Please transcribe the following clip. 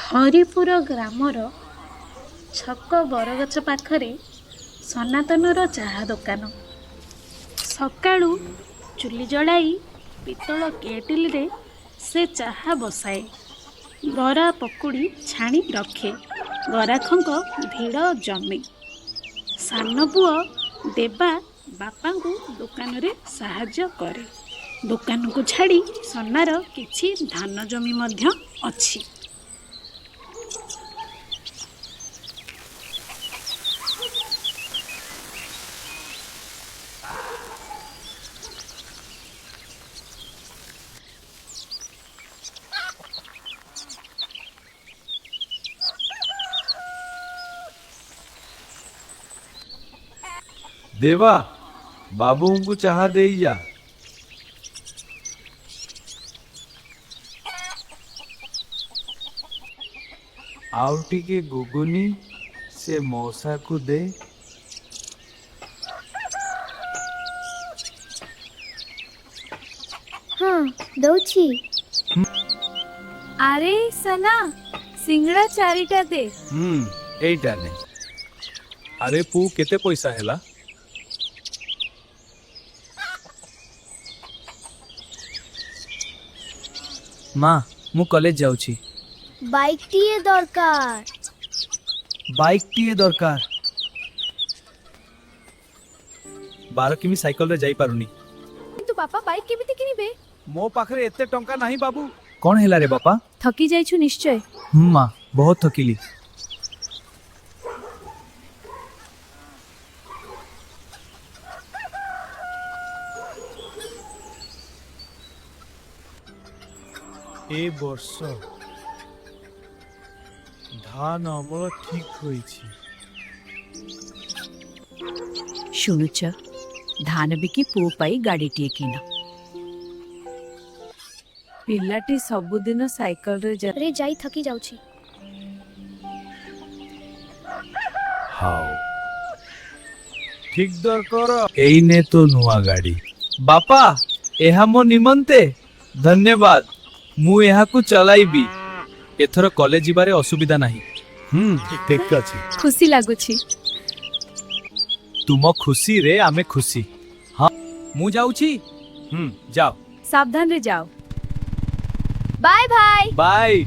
ହରିପୁର ଗ୍ରାମର ଛକ ବରଗଛ ପାଖରେ ସନାତନର ଚାହା ଦୋକାନ। ସକାଳୁ ଚୁଲି ଜଳାଇ ପିତ୍ତଳ କେଟିଲରେ ସେ ଚାହା ବସାଏ। ବରା ପକୁଡ଼ି ଛାଣି ରଖେ। ଗରାଖଙ୍କ ଭିଡ଼ ଜମେ। ସାନ ପୁଅ ଦେବା ବାପାଙ୍କୁ ଦୋକାନରେ ସାହାଯ୍ୟ କରେ। ଦୋକାନକୁ ଛାଡ଼ି ସନାର କିଛି ଧାନ ଜମି ମଧ୍ୟ ଅଛି। देवा बाबू को चाहा दे जा। आउ टिके गुगुनी से मौसा को दे। हाँ दौची। अरे सना सिंगड़ा चारिटा दे। एटा ने। अरे पू केते पैसा हैला? माँ मु कॉलेज जाऊची। बाइक टीए दरकार। बाइक टीए दरकार। 12 किमी साइकिल रे जाई पारुनी। तू पापा बाइक केमिति किनिबे? मो पाखरे एते टंका नाही बाबू। कौन हैला रे बापा? थकी जाइछु निश्चय। माँ बहुत थकिली। ए वर्ष धान अमल ठीक होईछि। शुणुच धान बिकी पो पाई गाड़ी टिए किन। पिलाटी सबुदिन साइकिल रे जा। रे जाई थकी जाउची। हाउ ठीक दर कर। एइने तो नुआ गाड़ी। बापा एहा मो निमंते धन्यवाद। मु एहा को चलाइबी। एथर कॉलेज जिबारे असुविधा नाही। ठीक अछि। खुशी लागुछि। तुम खुशी रे आमे खुशी। हाँ मु जाऊची। जाओ। सावधान रे जाओ। बाय भाई। बाय।